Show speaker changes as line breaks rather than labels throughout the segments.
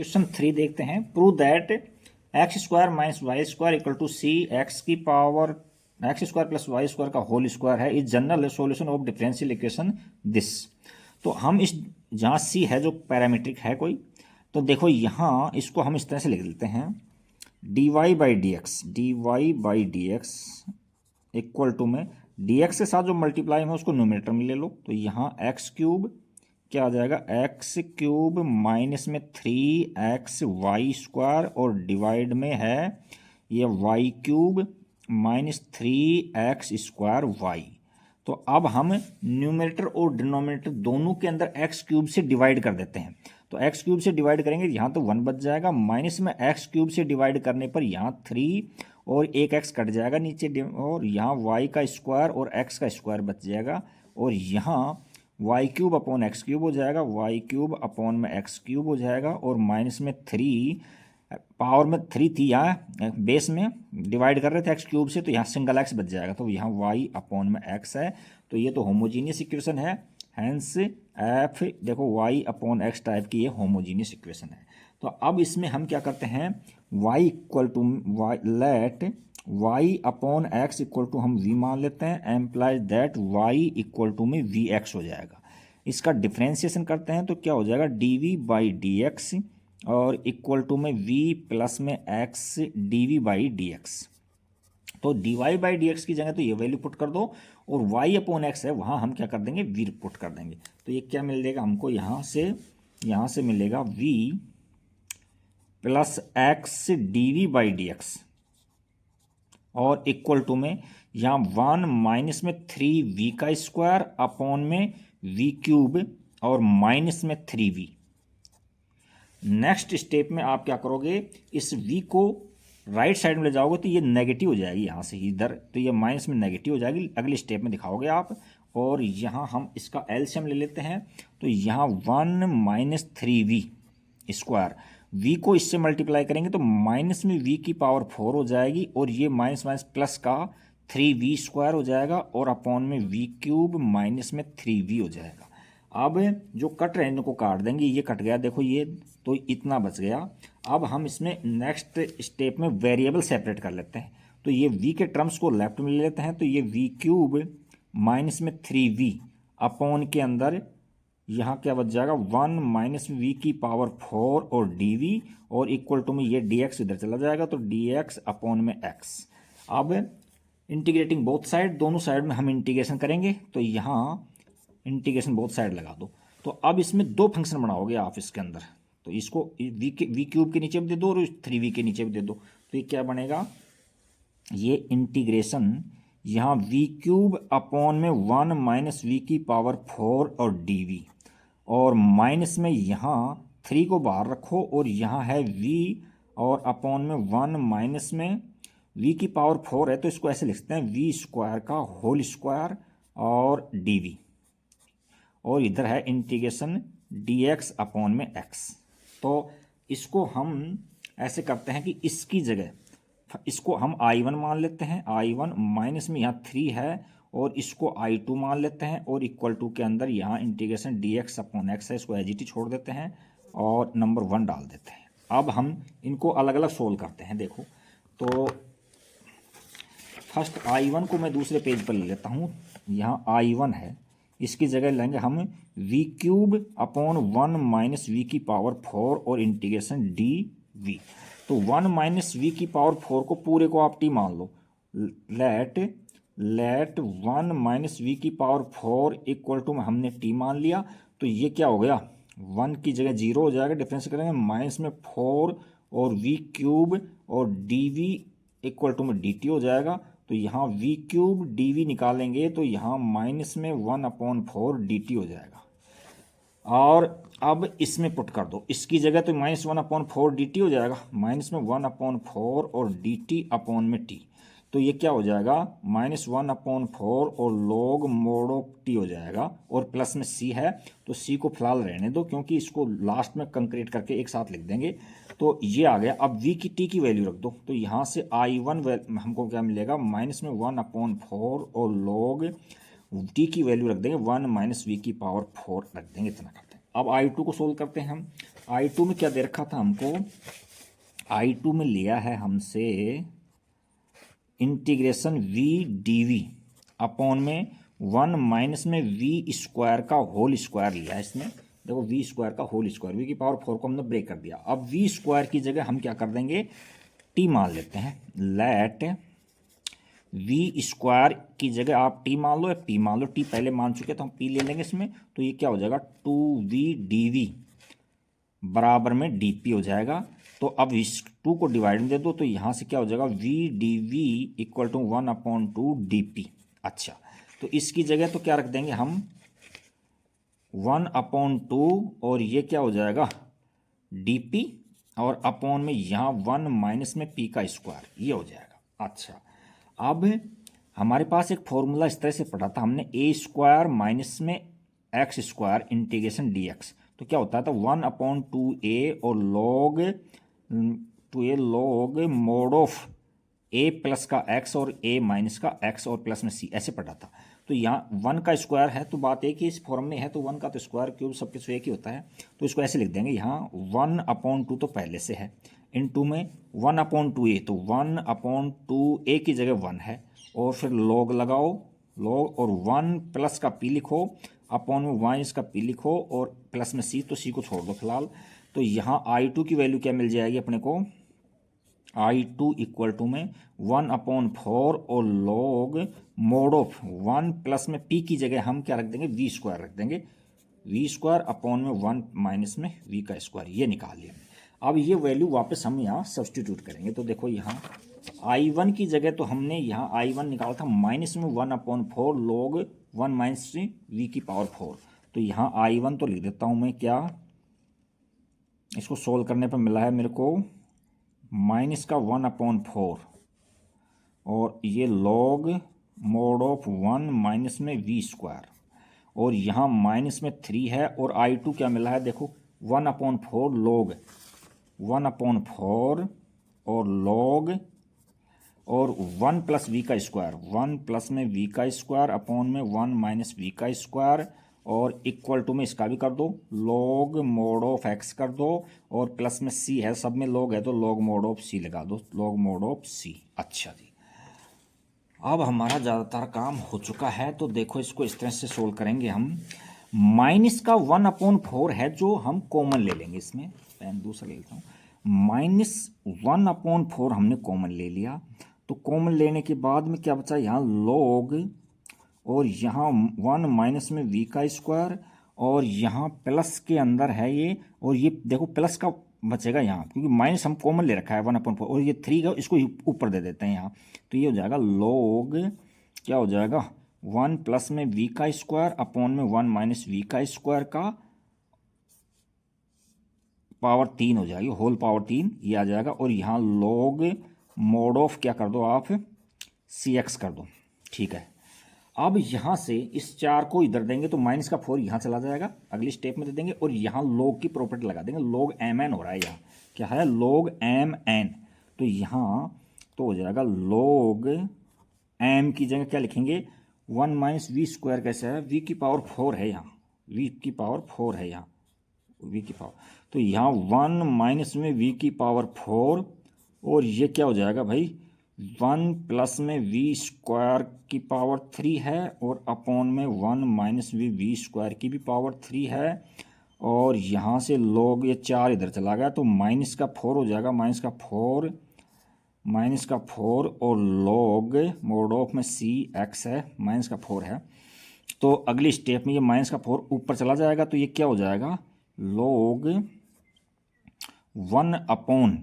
Question 3 देखते हैं। Prove that x square minus y square equal to c x की power x square plus y square का whole square है is general solution of differential equation this. तो हम इस जहाँ सी है जो पैरामीट्रिक है कोई, तो देखो यहाँ इसको हम इस तरह से लिख देते हैं d y by d x equal to में डी एक्स के साथ जो मल्टीप्लाई है उसको न्यूमरेटर में ले लो। तो यहाँ एक्स क्यूब क्या आ जाएगा, एक्स क्यूब माइनस में 3x वाई स्क्वायर और डिवाइड में है ये y cube minus 3x square y. तो अब हम न्यूमरेटर और डिनोमिनेटर दोनों के अंदर एक्स क्यूब से डिवाइड कर देते हैं। तो एक्स क्यूब से डिवाइड करेंगे यहाँ तो 1 बच जाएगा, माइनस में एक्स क्यूब से डिवाइड करने पर यहाँ 3 और एक एक्स कट जाएगा नीचे, और यहाँ वाई का स्क्वायर और एक्स का स्क्वायर बच जाएगा, और यहाँ y cube upon x cube हो जाएगा, वाई क्यूब अपॉन में एक्स क्यूब हो जाएगा, और माइनस में 3 पावर में 3 थी यहाँ बेस में डिवाइड कर रहे थे एक्स क्यूब से, तो यहाँ सिंगल एक्स बच जाएगा, तो यहाँ वाई अपॉन में एक्स है। तो ये तो होमोजीनियस इक्वेशन है, हैंस एफ देखो वाई अपॉन एक्स टाइप की ये होमोजीनियस इक्वेशन है। तो अब इसमें हम क्या करते हैं, y equal to y let y upon x equal to हम v मान लेते हैं, implies that y equal to में वी एक्स हो जाएगा। इसका डिफ्रेंसिएशन करते हैं तो क्या हो जाएगा, d v by d x और इक्वल टू में v प्लस में x d v by d x. तो d y by d x की जगह तो ये वैल्यू पुट कर दो, और y अपॉन एक्स है वहाँ हम क्या कर देंगे, v पुट कर देंगे। तो ये क्या मिलेगा हमको, यहाँ से मिलेगा v plus x d v by d x और इक्वल टू में यहाँ 1 माइनस में 3v का स्क्वायर अपॉन में v क्यूब और माइनस में 3v। नेक्स्ट स्टेप में आप क्या करोगे, इस v को राइट साइड में ले जाओगे तो ये नेगेटिव हो जाएगी यहाँ से इधर, तो ये माइनस में नेगेटिव हो जाएगी, अगले स्टेप में दिखाओगे आप। और यहाँ हम इसका एलसीएम ले लेते हैं, तो यहाँ 1 माइनस 3v स्क्वायर, v को इससे मल्टीप्लाई करेंगे तो माइनस में v की पावर 4 हो जाएगी, और ये माइनस माइनस प्लस का 3v स्क्वायर हो जाएगा, और अपॉन में v क्यूब माइनस में 3v हो जाएगा। अब जो कट रहे हैं इनको काट देंगे, ये कट गया देखो ये, तो इतना बच गया। अब हम इसमें नेक्स्ट स्टेप में वेरिएबल सेपरेट कर लेते हैं, तो ये v के टर्म्स को लेफ्ट में ले लेते हैं, तो ये v क्यूब माइनस में 3v अपॉन के अंदर यहाँ क्या बच जाएगा, 1 माइनस वी की पावर 4 और डी वी, और इक्वल टू में ये डी एक्स इधर चला जाएगा, तो डी एक्स अपॉन में एक्स। अब इंटीग्रेटिंग बोथ साइड, दोनों साइड में हम इंटीग्रेशन करेंगे, तो यहाँ इंटीग्रेशन बोथ साइड लगा दो। तो अब इसमें 2 फंक्शन बनाओगे आप इसके अंदर, तो इसको वी क्यूब के नीचे भी दे दो और 3v के नीचे भी दे दो, तो ये क्या बनेगा, ये इंटीग्रेशन यहाँ वी क्यूब अपॉन में 1 माइनस वी की पावर 4 और डी वी, और माइनस में यहाँ 3 को बाहर रखो, और यहाँ है v और अपॉन में 1 माइनस में v की पावर 4 है, तो इसको ऐसे लिखते हैं v स्क्वायर का होल स्क्वायर और dv, और इधर है इंटीग्रेशन dx अपॉन में x। तो इसको हम ऐसे करते हैं कि इसकी जगह इसको हम I1 मान लेते हैं, I1 माइनस में यहाँ 3 है, और इसको I2 मान लेते हैं, और इक्वल टू के अंदर यहाँ इंटीग्रेशन dx अपॉन x है, इसको एज इट इज छोड़ देते हैं और नंबर 1 डाल देते हैं। अब हम इनको अलग अलग सोल्व करते हैं। देखो तो फर्स्ट I1 को मैं दूसरे पेज पर ले लेता हूँ, यहाँ I1 है, इसकी जगह लेंगे हम v cube upon 1 minus v की पावर 4 और इंटीग्रेशन dv। तो 1 माइनस वी की पावर 4 को पूरे को आप t मान लो, लेट 1 माइनस वी की पावर 4 इक्वल टू में हमने t मान लिया, तो ये क्या हो गया, 1 की जगह 0 हो जाएगा, डिफरेंस करेंगे माइनस में 4 और v क्यूब और dv इक्वल टू में dt हो जाएगा। तो यहाँ v क्यूब dv निकालेंगे तो यहाँ माइनस में 1 अपॉन 4 dt हो जाएगा, और अब इसमें पुट कर दो, इसकी जगह तो माइनस 1 अपॉन 4 dt हो जाएगा, माइनस में 1 अपॉन 4 और dt अपॉन में t, तो ये क्या हो जाएगा, माइनस 1 अपॉन 4 और log मोड ऑफ t हो जाएगा, और प्लस में c है, तो c को फिलहाल रहने दो क्योंकि इसको लास्ट में कंक्रीट करके एक साथ लिख देंगे। तो ये आ गया। अब v की t की वैल्यू रख दो, तो यहाँ से I1 हमको क्या मिलेगा, माइनस में 1 अपॉन 4 और log t की वैल्यू रख देंगे 1 माइनस वी की पावर 4 रख देंगे, इतना करते हैं। अब I2 को सोल्व करते हैं हम। I2 में क्या दे रखा था हमको, I2 में लिया है हमसे इंटीग्रेशन v dv अपॉन में 1 माइनस में v स्क्वायर का होल स्क्वायर लिया है इसमें। देखो v स्क्वायर का होल स्क्वायर, v की पावर 4 को हमने ब्रेक कर दिया। अब v स्क्वायर की जगह हम क्या कर देंगे, t मान लेते हैं। लेट v स्क्वायर की जगह आप t मान लो या p मान लो, t पहले मान चुके तो हम p ले लेंगे इसमें। तो ये क्या हो जाएगा 2v dv बराबर में dp हो जाएगा। तो अब इस 2 को डिवाइड में दे दो तो यहाँ से क्या हो जाएगा v dv equal to 1/2 dp। अच्छा, तो इसकी जगह तो क्या रख देंगे हम 1/2 और ये क्या हो जाएगा dp और अपॉन में यहाँ 1 माइनस में p का स्क्वायर, ये हो जाएगा। अच्छा, अब हमारे पास एक फॉर्मूला इस तरह से पढ़ा था हमने, a स्क्वायर माइनस में x स्क्वायर इंटीग्रेशन dx। तो क्या होता था 1/2a और log mode of a plus का x और a माइनस का x और प्लस में c, ऐसे पढ़ा था। तो यहाँ 1 का स्क्वायर है तो बात एक ही इस फॉर्म में है, तो 1 का तो स्क्वायर क्यूब सब कुछ एक ही होता है। तो इसको ऐसे लिख देंगे, यहाँ 1/2 तो पहले से है, इन टू में 1/2a, तो 1/2a की जगह 1 है और फिर log लगाओ, log और 1 प्लस का p लिखो, अपॉन में माइनस का p लिखो और प्लस में c, तो c को छोड़ दो फिलहाल। तो यहाँ I2 की वैल्यू क्या मिल जाएगी अपने को, I2 इक्वल टू में 1/4 और log मोड ऑफ 1 प्लस में p की जगह हम क्या रख देंगे v स्क्वायर रख देंगे, v स्क्वायर अपॉन में 1 माइनस में v का स्क्वायर, ये निकाल लिया। अब ये वैल्यू वापस हम यहाँ सब्सटीट्यूट करेंगे। तो देखो यहाँ I1 की जगह तो हमने यहाँ I1 निकाला था माइनस में 1/4 log 1 माइनस v की पावर 4। तो यहाँ I1 तो लिख देता हूँ मैं, क्या इसको सोल्व करने पर मिला है मेरे को माइनस का 1/4 और ये log मोड ऑफ 1 माइनस में v स्क्वायर और यहाँ माइनस में 3 है और I2 क्या मिला है देखो 1/4 log 1/4 और log और 1 प्लस v का स्क्वायर, 1 प्लस में v का स्क्वायर अपॉन में 1 माइनस v का स्क्वायर और इक्वल टू में इसका भी कर दो log मोड ऑफ x कर दो और प्लस में c है, सब में log है तो log मोड ऑफ c लगा दो, log मोड ऑफ c। अच्छा जी, अब हमारा ज़्यादातर काम हो चुका है। तो देखो इसको इस तरह से सोल्व करेंगे हम। माइनस का 1/4 है जो हम कॉमन ले लेंगे, इसमें पेन दूसरा ले लेता हूँ। माइनस 1/4 हमने कॉमन ले लिया, तो कॉमन लेने के बाद में क्या बचा यहाँ log और यहाँ 1 माइनस में v का स्क्वायर और यहाँ प्लस के अंदर है ये, और ये देखो प्लस का बचेगा यहाँ क्योंकि माइनस हम कॉमन ले रखा है 1/4 और ये 3 का इसको ऊपर दे देते हैं यहाँ। तो ये हो जाएगा log क्या हो जाएगा 1 प्लस में v का स्क्वायर अपॉन में 1 माइनस v का स्क्वायर का पावर 3 हो जाएगी, होल पावर 3 ये आ जाएगा। और यहाँ log मोड ऑफ क्या कर दो आप cx कर दो, ठीक है। अब यहाँ से इस 4 को इधर देंगे तो माइनस का 4 यहाँ चला जाएगा, अगली स्टेप में दे देंगे और यहाँ log की प्रॉपर्टी लगा देंगे, log mn हो रहा है, यहाँ क्या है log mn। तो यहाँ तो हो जाएगा log m की जगह क्या लिखेंगे 1 माइनस v स्क्वायर, कैसे है v की पावर 4 है, यहाँ v की पावर 4 है, यहाँ v की पावर, तो यहाँ 1 माइनस में v की पावर 4 और ये क्या हो जाएगा भाई 1 प्लस में v स्क्वायर की पावर 3 है और अपॉन में 1 माइनस v स्क्वायर की भी पावर 3 है और यहाँ से log ये 4 इधर चला गया तो माइनस का 4 हो जाएगा, माइनस का 4 और log मोड ऑफ में c x है, माइनस का 4 है। तो अगली स्टेप में ये माइनस का 4 ऊपर चला जाएगा तो ये क्या हो जाएगा log 1 अपॉन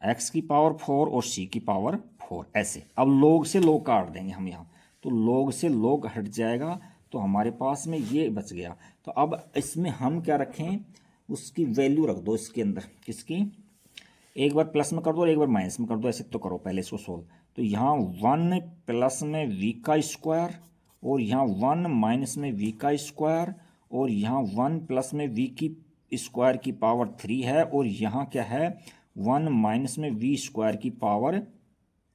x की पावर 4 और c की पावर 4, ऐसे। अब log से log काट देंगे हम यहाँ, तो log से log हट जाएगा तो हमारे पास में ये बच गया। तो अब इसमें हम क्या रखें, उसकी वैल्यू रख दो इसके अंदर, किसकी, एक बार प्लस में कर दो और एक बार माइनस में कर दो, ऐसे तो करो पहले इसको सोल्व। तो यहाँ 1 प्लस में v का स्क्वायर और यहाँ 1 माइनस में v का स्क्वायर और यहाँ 1 प्लस में v की स्क्वायर की पावर 3 है और यहाँ क्या है 1 माइनस में v स्क्वायर की पावर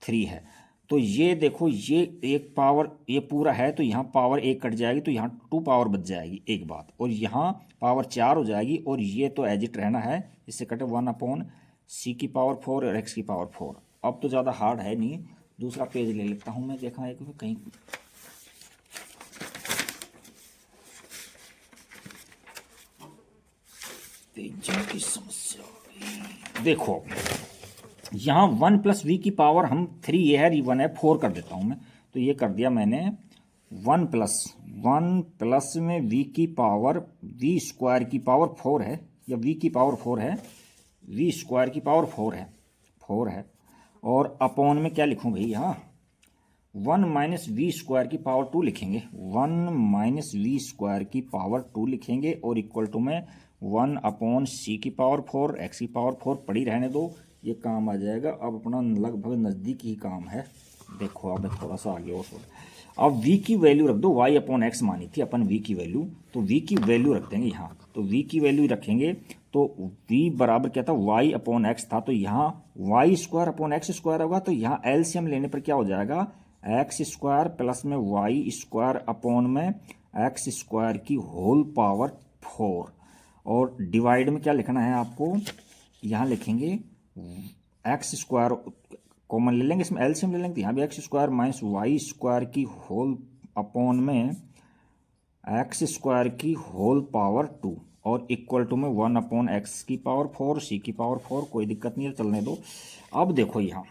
3 है। तो ये देखो ये एक पावर ये पूरा है तो यहाँ पावर 1 कट जाएगी तो यहाँ 2 पावर बच जाएगी एक बात, और यहाँ पावर 4 हो जाएगी, और ये तो एज इट रहना है, इससे कटे 1/c की पावर 4 और x की पावर 4। अब तो ज़्यादा हार्ड है नहीं, दूसरा पेज ले लेता हूँ मैं, देखा है कि कहीं पेजों की समस्या। देखो यहाँ 1 + v की पावर हम 3 ये है, 1 है, 4 कर देता हूँ मैं। तो ये कर दिया मैंने 1 प्लस में v की पावर v स्क्वायर की पावर 4 है, या v की पावर 4 है, v स्क्वायर की पावर 4 है, और अपॉन में क्या लिखूँ भाई यहाँ 1 - v स्क्वायर की पावर 2 लिखेंगे, 1 - v स्क्वायर की पावर 2 लिखेंगे, और इक्वल टू में 1/c की पावर 4 x की पावर 4 पड़ी रहने दो, ये काम आ जाएगा। अब अपना लगभग नज़दीक ही काम है। देखो अब थोड़ा सा आगे और अब v की वैल्यू रख दो, y/x मानी थी अपन v की वैल्यू, तो v की वैल्यू रख देंगे यहाँ। तो v की वैल्यू रखेंगे तो v बराबर क्या था, y/x था, तो यहाँ y² होगा, तो यहाँ एलसीएम लेने पर क्या हो जाएगा, x² प्लस में y² में x² की होल पावर 4, और डिवाइड में क्या लिखना है आपको, यहाँ लिखेंगे x² कॉमन ले लेंगे, इसमें एलसीएम ले लेंगे, तो यहाँ भी x² - y² की होल अपॉन में x² की होल पावर 2, और इक्वल टू में 1/x की पावर 4 c की पावर 4। कोई दिक्कत नहीं है, चलने दो। अब देखो यहाँ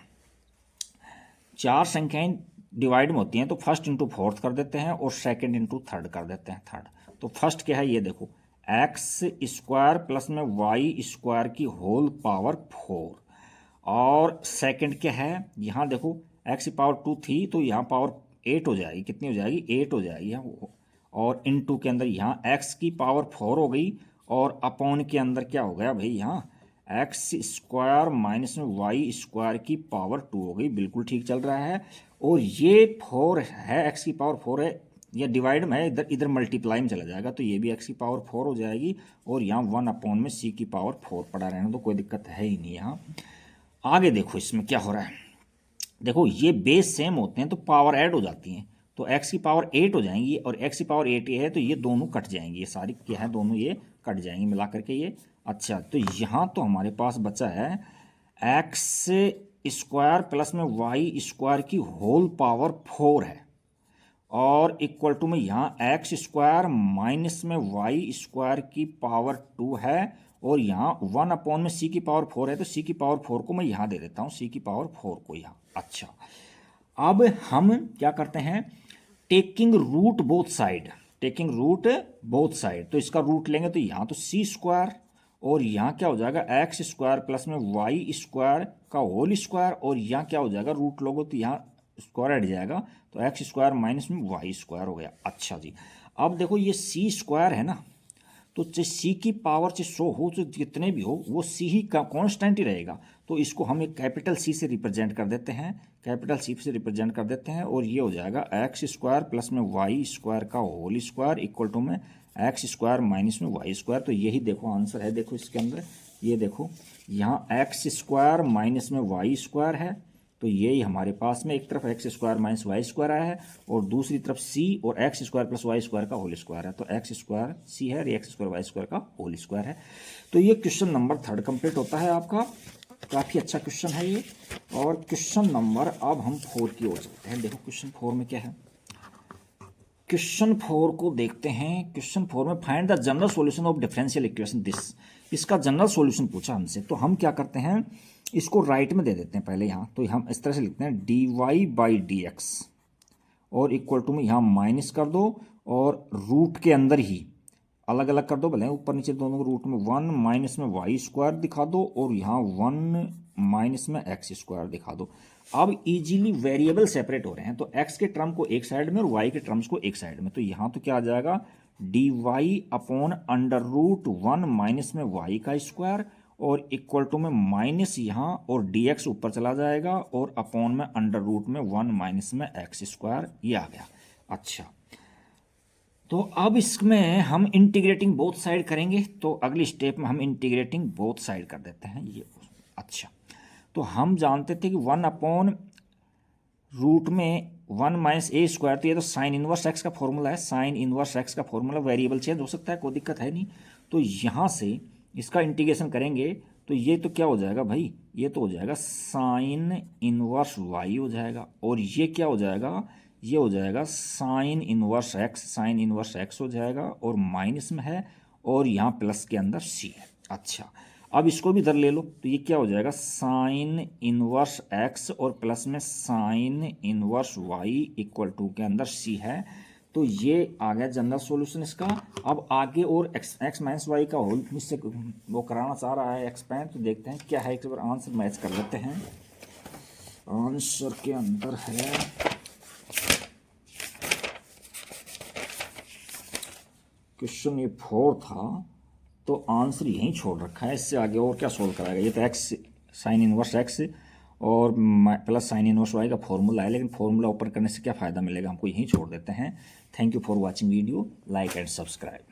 4 संख्याएं डिवाइड में होती हैं, तो फर्स्ट इंटू फोर्थ कर देते हैं, और सेकंड इंटू थर्ड कर देते हैं, थर्ड। तो फर्स्ट क्या है, ये देखो x² प्लस में y² की होल पावर 4, और सेकंड क्या है, यहाँ देखो x की पावर 2 थी, तो यहाँ पावर 8 हो जाएगी, कितनी हो जाएगी, 8 हो जाएगी यहाँ, और इनटू के अंदर यहाँ x की पावर 4 हो गई, और अपॉन के अंदर क्या हो गया भाई, यहाँ x² माइनस में y² की पावर 2 हो गई। बिल्कुल ठीक चल रहा है। और ये 4 है, x की पावर 4 है, या डिवाइड में है, इधर इधर मल्टीप्लाई में चला जाएगा, तो ये भी x की पावर 4 हो जाएगी, और यहाँ 1 में c की पावर 4 पड़ा रहना, तो कोई दिक्कत है ही नहीं। यहाँ आगे देखो इसमें क्या हो रहा है, देखो ये बेस सेम होते हैं तो पावर ऐड हो जाती हैं, तो x की पावर 8 हो जाएंगी, और x की पावर 8 ये है, तो ये दोनों कट जाएंगी, ये सारी क्या है, दोनों ये कट जाएंगी मिला करके ये। अच्छा, तो यहाँ तो हमारे पास बचा है x² प्लस में y² की होल पावर 4 है, और इक्वल टू में यहाँ x² माइनस में y² की पावर 2 है, और यहाँ 1 में c की पावर 4 है, तो c की पावर 4 को मैं यहाँ दे देता हूँ, c की पावर 4 को यहाँ। अच्छा, अब हम क्या करते हैं, टेकिंग रूट बोथ साइड, तो इसका रूट लेंगे, तो यहाँ तो c², और यहाँ क्या हो जाएगा x² प्लस में y² का होल स्क्वायर, और यहाँ क्या हो जाएगा, रूट लोगो तो यहाँ स्क्वायर हट जाएगा, तो x² माइनस में y² हो गया। अच्छा जी, अब देखो ये c² है ना, तो चाहे c की पावर से 100 हो, तो जितने भी हो वो c ही का कांस्टेंट ही रहेगा, तो इसको हम एक कैपिटल C से रिप्रेजेंट कर देते हैं, और ये हो जाएगा x² प्लस में y² का होल स्क्वायर इक्वल टू में x² माइनस में y²। तो यही देखो आंसर है, देखो इसके अंदर ये देखो यहाँ x² माइनस में y² है, तो यही हमारे पास में एक तरफ x² माइनस y² आया है, और दूसरी तरफ c और x² प्लस y² का होल स्क्वायर है, तो x² c है, और x² y² का होल स्क्वायर है। तो ये क्वेश्चन नंबर 3 कंप्लीट होता है आपका। काफ़ी अच्छा क्वेश्चन है ये। और क्वेश्चन नंबर अब हम 4 की ओर चलते हैं। देखो क्वेश्चन 4 में क्या है, क्वेश्चन 4 को देखते हैं। क्वेश्चन 4 में find the general solution of differential equation this, इसका जनरल सॉल्यूशन पूछा हमसे, तो हम क्या करते हैं, इसको राइट में दे देते हैं पहले यहाँ, तो हम इस तरह से लिखते हैं dy/dx, और इक्वल टू में यहाँ माइनस कर दो, और रूट के अंदर ही अलग अलग कर दो, भले ऊपर नीचे दोनों को रूट में 1 माइनस में y² दिखा दो, और यहाँ 1 माइनस में x² दिखा दो। अब इजीली वेरिएबल सेपरेट हो रहे हैं, तो x के टर्म को एक साइड में और y के टर्म्स को एक साइड में, तो यहाँ तो क्या आ जाएगा dy/√1 माइनस में y का स्क्वायर, और इक्वल टू में माइनस यहाँ, और dx ऊपर चला जाएगा, और अपॉन में अंडर रूट में 1 माइनस में x², ये आ गया। अच्छा, तो अब इसमें हम इंटीग्रेटिंग बोथ साइड करेंगे, तो अगली स्टेप में हम इंटीग्रेटिंग बोथ साइड कर देते हैं ये। अच्छा, तो हम जानते थे कि 1/रूट में 1 माइनस a², तो ये तो साइन इनवर्स x का फॉर्मूला है, साइन इनवर्स x का फॉर्मूला, वेरिएबल चेंज हो सकता है, कोई दिक्कत है नहीं। तो यहाँ से इसका इंटीग्रेशन करेंगे तो ये तो क्या हो जाएगा भाई, ये तो हो जाएगा साइन इनवर्स वाई हो जाएगा, और ये क्या हो जाएगा, ये हो जाएगा sine inverse x, sign inverse x हो जाएगा, और माइनस में है और यहाँ प्लस के अंदर सी है। अच्छा, अब इसको भी इधर ले लो तो ये क्या हो जाएगा, साइन इनवर्स एक्स और प्लस में sine inverse y equal to के अंदर सी है। तो ये आ गया जनरल सॉल्यूशन इसका। अब आगे और एक्स माइनस वाई का होल मुझसे वो कराना चाह रहा है एक्सपेंड, तो देखते हैं क्या है, एक बार आंसर मैच कर लेते हैं। आंसर के अंदर है क्वेश्चन ये 4 था, तो आंसर यहीं छोड़ रखा है, इससे आगे और क्या सोल्व कराएगा। ये तो एक्स साइन इनवर्स एक्स और प्लस साइन इनवर्स वाई का फॉर्मूला है, लेकिन फॉर्मूला ऊपर करने से क्या फ़ायदा मिलेगा, हमको यहीं छोड़ देते हैं। Thank you for watching video, like and subscribe.